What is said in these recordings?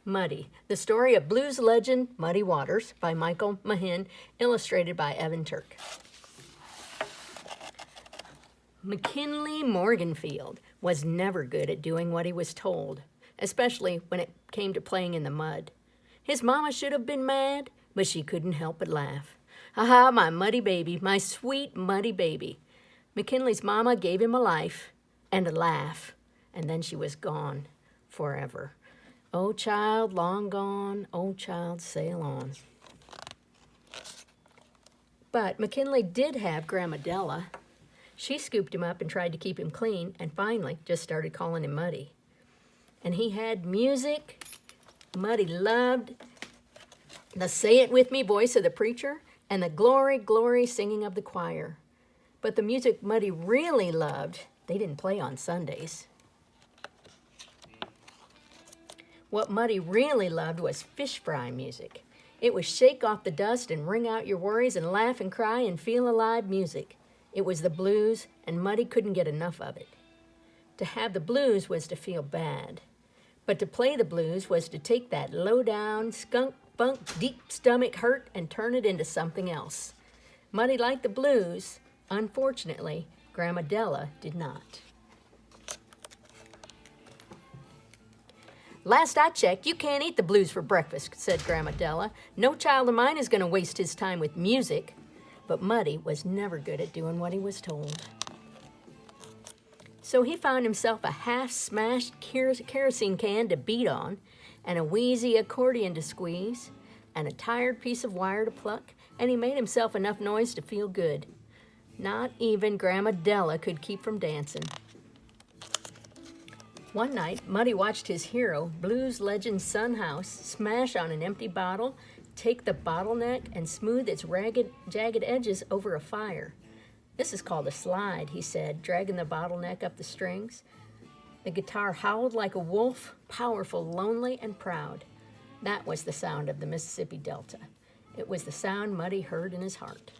Muddy, the story of blues legend Muddy Waters by Michael Mahin, illustrated by Evan Turk. McKinley Morganfield was never good at doing what he was told, especially when it came to playing in the mud. His mama should have been mad, but she couldn't help but laugh. Ha ha, my muddy baby, my sweet muddy baby. McKinley's mama gave him a life and a laugh, and then she was gone forever. Oh, child, long gone, oh, child, sail on. But McKinley did have Grandma Della. She scooped him up and tried to keep him clean, and finally just started calling him Muddy. And he had music. Muddy loved the say it with me voice of the preacher and the glory, glory singing of the choir. But the music Muddy really loved, they didn't play on Sundays. What Muddy really loved was fish fry music. It was shake off the dust and wring out your worries and laugh and cry and feel alive music. It was the blues, and Muddy couldn't get enough of it. To have the blues was to feel bad. But to play the blues was to take that low-down, skunk, funk, deep stomach hurt and turn it into something else. Muddy liked the blues. Unfortunately, Grandma Della did not. Last I checked, you can't eat the blues for breakfast, said Grandma Della. No child of mine is going to waste his time with music. But Muddy was never good at doing what he was told. So he found himself a half-smashed kerosene can to beat on, and a wheezy accordion to squeeze, and a tired piece of wire to pluck, and he made himself enough noise to feel good. Not even Grandma Della could keep from dancing. One night, Muddy watched his hero, blues legend Son House, smash on an empty bottle, take the bottleneck, and smooth its jagged edges over a fire. This is called a slide, he said, dragging the bottleneck up the strings. The guitar howled like a wolf, powerful, lonely, and proud. That was the sound of the Mississippi Delta. It was the sound Muddy heard in his heart.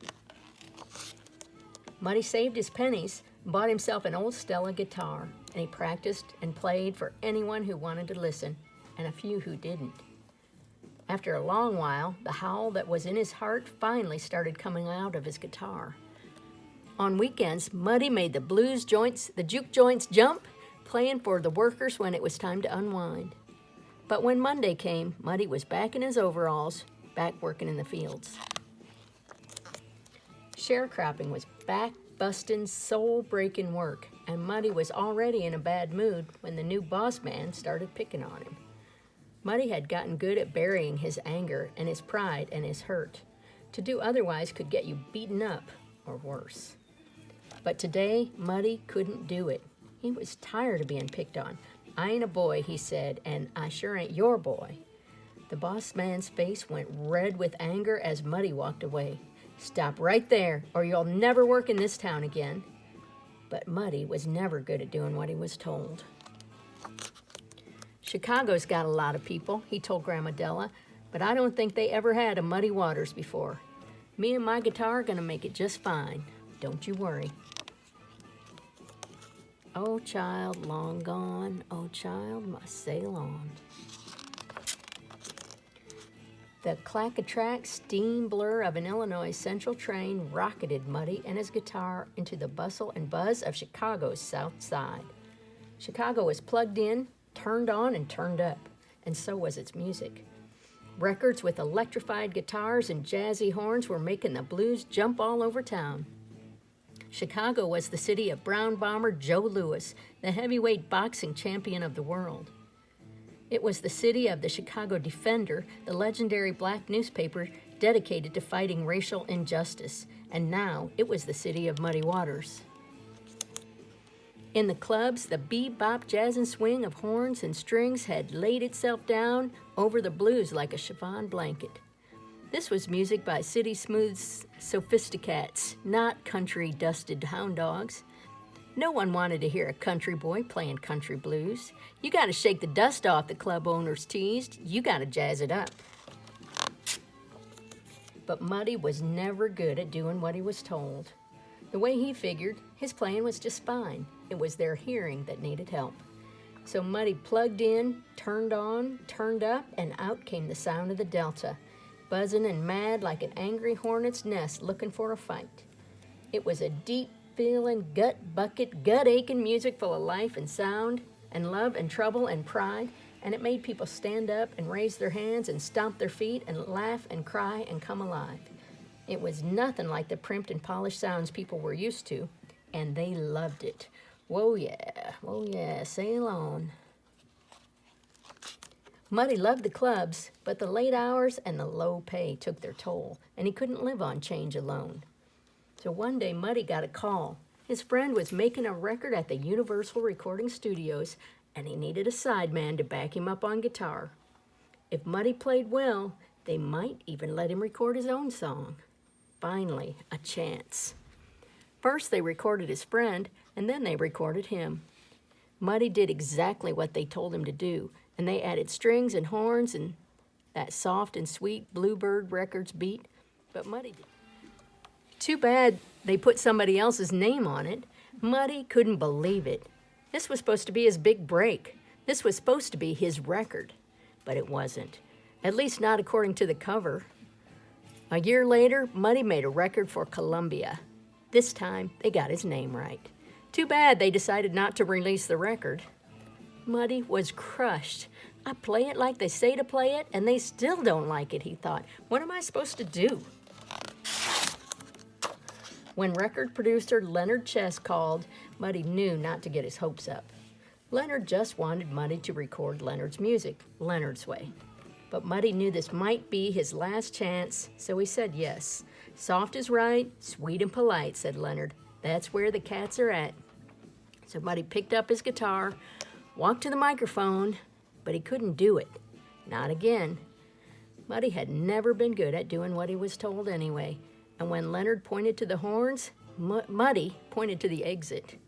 Muddy saved his pennies, bought himself an old Stella guitar, and he practiced and played for anyone who wanted to listen, and a few who didn't. After a long while, the howl that was in his heart finally started coming out of his guitar. On weekends, Muddy made the juke joints jump, playing for the workers when it was time to unwind. But when Monday came, Muddy was back in his overalls, back working in the fields. Sharecropping was back-busting, soul-breaking work, and Muddy was already in a bad mood when the new boss man started picking on him. Muddy had gotten good at burying his anger and his pride and his hurt. To do otherwise could get you beaten up or worse. But today, Muddy couldn't do it. He was tired of being picked on. I ain't a boy, he said, and I sure ain't your boy. The boss man's face went red with anger as Muddy walked away. Stop right there, or you'll never work in this town again. But Muddy was never good at doing what he was told. Chicago's got a lot of people, he told Grandma Della, but I don't think they ever had a Muddy Waters before. Me and my guitar are going to make it just fine. Don't you worry. Oh, child, long gone. Oh, child, must sail on. The clack-a-track steam blur of an Illinois Central train rocketed Muddy and his guitar into the bustle and buzz of Chicago's South Side. Chicago was plugged in, turned on, and turned up, and so was its music. Records with electrified guitars and jazzy horns were making the blues jump all over town. Chicago was the city of Brown Bomber Joe Louis, the heavyweight boxing champion of the world. It was the city of the Chicago Defender, the legendary black newspaper dedicated to fighting racial injustice, and now it was the city of Muddy Waters. In the clubs, the bebop, jazz, and swing of horns and strings had laid itself down over the blues like a chiffon blanket. This was music by city smooth sophisticats, not country dusted hound dogs. No one wanted to hear a country boy playing country blues. You got to shake the dust off, the club owners teased. You got to jazz it up. But Muddy was never good at doing what he was told. The way he figured, his playing was just fine. It was their hearing that needed help. So Muddy plugged in, turned on, turned up, and out came the sound of the Delta, buzzing and mad like an angry hornet's nest looking for a fight. It was a deep-feeling, gut-bucket, gut-aching music full of life and sound and love and trouble and pride, and it made people stand up and raise their hands and stomp their feet and laugh and cry and come alive. It was nothing like the primped and polished sounds people were used to, and they loved it. Whoa, yeah, sail on. Muddy loved the clubs, but the late hours and the low pay took their toll, and he couldn't live on change alone. So one day, Muddy got a call. His friend was making a record at the Universal Recording Studios, and he needed a sideman to back him up on guitar. If Muddy played well, they might even let him record his own song. Finally, a chance. First, they recorded his friend, and then they recorded him. Muddy did exactly what they told him to do, and they added strings and horns and that soft and sweet Bluebird Records beat, but Muddy did. Too bad they put somebody else's name on it. Muddy couldn't believe it. This was supposed to be his big break. This was supposed to be his record, but it wasn't, at least not according to the cover. A year later, Muddy made a record for Columbia. This time, they got his name right. Too bad they decided not to release the record. Muddy was crushed. I play it like they say to play it, and they still don't like it, he thought. What am I supposed to do? When record producer Leonard Chess called, Muddy knew not to get his hopes up. Leonard just wanted Muddy to record Leonard's music, Leonard's way. But Muddy knew this might be his last chance, so he said yes. Soft is right, sweet and polite, said Leonard. That's where the cats are at. So Muddy picked up his guitar, walked to the microphone, but he couldn't do it. Not again. Muddy had never been good at doing what he was told anyway. And when Leonard pointed to the horns, Muddy pointed to the exit.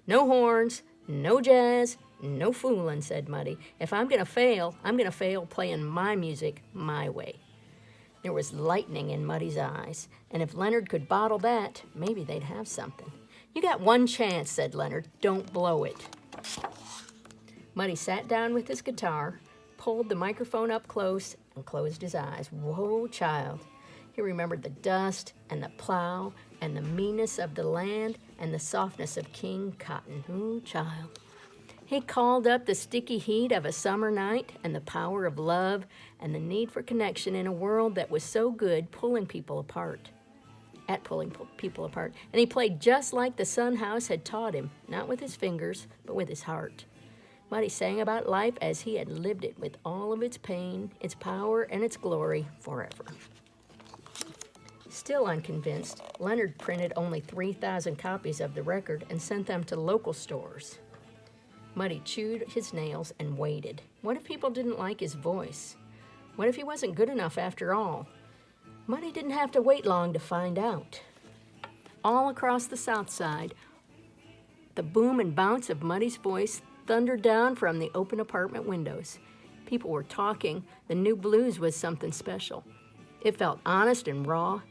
No horns, no jazz, no fooling, said Muddy. If I'm going to fail, I'm going to fail playing my music my way. There was lightning in Muddy's eyes, and if Leonard could bottle that, maybe they'd have something. You got one chance, said Leonard. Don't blow it. Muddy sat down with his guitar, pulled the microphone up close, and closed his eyes. Whoa, child. He remembered the dust and the plow and the meanness of the land and the softness of King Cotton. Ooh, child. He called up the sticky heat of a summer night and the power of love and the need for connection in a world that was so good pulling people apart. And he played just like the Sun House had taught him, not with his fingers, but with his heart. Muddy sang about life as he had lived it, with all of its pain, its power, and its glory forever. Still unconvinced, Leonard printed only 3,000 copies of the record and sent them to local stores. Muddy chewed his nails and waited. What if people didn't like his voice? What if he wasn't good enough after all? Muddy didn't have to wait long to find out. All across the South Side, the boom and bounce of Muddy's voice thundered down from the open apartment windows. People were talking. The new blues was something special. It felt honest and raw.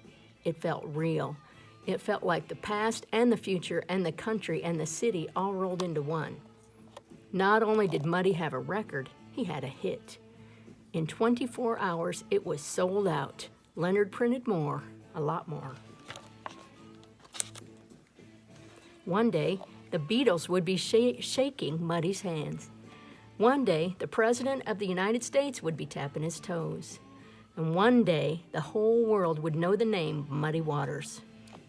It felt real. It felt like the past and the future and the country and the city all rolled into one. Not only did Muddy have a record, he had a hit. In 24 hours, it was sold out. Leonard printed more, a lot more. One day, the Beatles would be shaking Muddy's hands. One day, the President of the United States would be tapping his toes. And one day, the whole world would know the name Muddy Waters.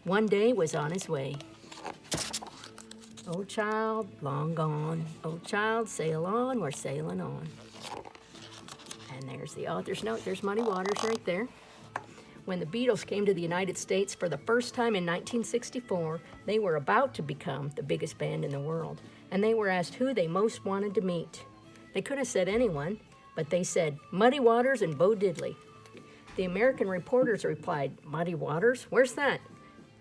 One day was on his way. Oh, child, long gone. Oh, child, sail on, we're sailing on. And there's the author's note. There's Muddy Waters right there. When the Beatles came to the United States for the first time in 1964, they were about to become the biggest band in the world. And they were asked who they most wanted to meet. They could have said anyone, but they said Muddy Waters and Bo Diddley. The American reporters replied, Muddy Waters? Where's that?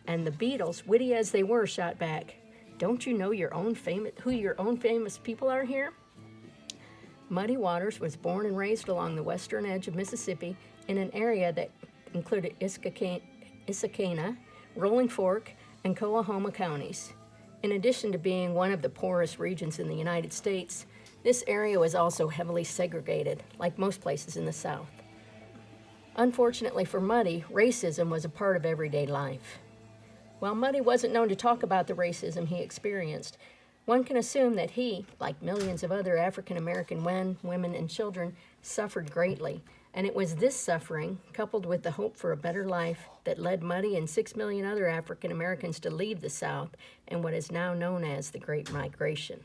And the Beatles, witty as they were, shot back, don't you know who your own famous people are here? Muddy Waters was born and raised along the western edge of Mississippi in an area that included Issaquena, Rolling Fork, and Coahoma counties. In addition to being one of the poorest regions in the United States, This area was also heavily segregated, like most places in the South. Unfortunately for Muddy, racism was a part of everyday life. While Muddy wasn't known to talk about the racism he experienced, one can assume that he, like millions of other African American men, women, and children, suffered greatly. And it was this suffering, coupled with the hope for a better life, that led Muddy and 6 million other African Americans to leave the South in what is now known as the Great Migration.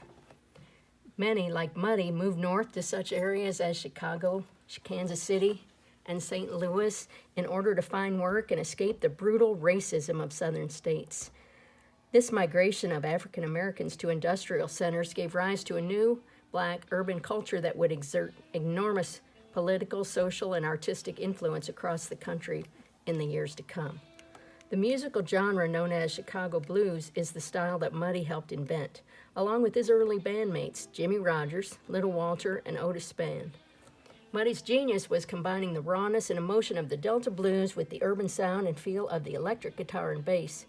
Many, like Muddy, moved north to such areas as Chicago, Kansas City, and St. Louis in order to find work and escape the brutal racism of southern states. This migration of African Americans to industrial centers gave rise to a new black urban culture that would exert enormous political, social, and artistic influence across the country in the years to come. The musical genre known as Chicago blues is the style that Muddy helped invent, along with his early bandmates Jimmy Rogers, Little Walter, and Otis Spann. Muddy's genius was combining the rawness and emotion of the Delta blues with the urban sound and feel of the electric guitar and bass.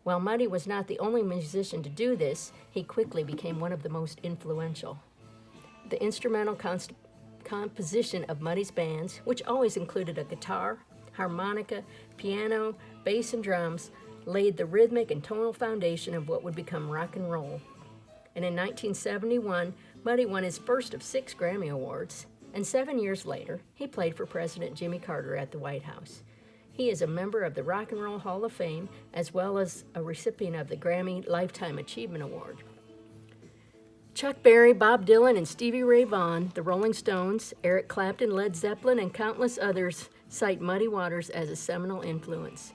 While Muddy was not the only musician to do this, he quickly became one of the most influential. The instrumental composition of Muddy's bands, which always included a guitar, harmonica, piano, bass, and drums, laid the rhythmic and tonal foundation of what would become rock and roll. And in 1971, Muddy won his first of 6 Grammy Awards, and 7 years later, he played for President Jimmy Carter at the White House. He is a member of the Rock and Roll Hall of Fame, as well as a recipient of the Grammy Lifetime Achievement Award. Chuck Berry, Bob Dylan, and Stevie Ray Vaughan, the Rolling Stones, Eric Clapton, Led Zeppelin, and countless others cite Muddy Waters as a seminal influence.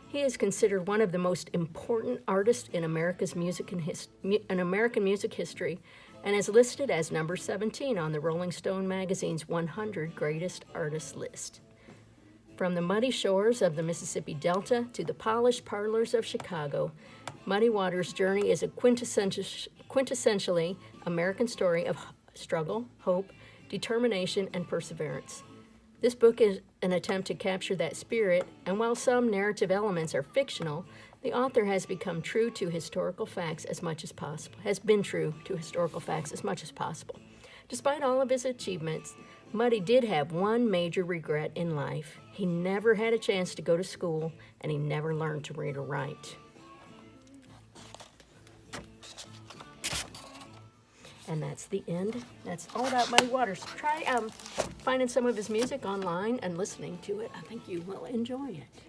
He is considered one of the most important artists in American music history, and is listed as number 17 on the Rolling Stone magazine's 100 Greatest Artists list. From the muddy shores of the Mississippi Delta to the polished parlors of Chicago, Muddy Waters' journey is a quintessentially American story of struggle, hope, determination, and perseverance. This book is an attempt to capture that spirit, and while some narrative elements are fictional, the author has become true to historical facts as much as possible, Despite all of his achievements, Muddy did have one major regret in life. He never had a chance to go to school, and he never learned to read or write. And that's the end. That's all about Muddy Waters. Try finding some of his music online and listening to it. I think you will enjoy it.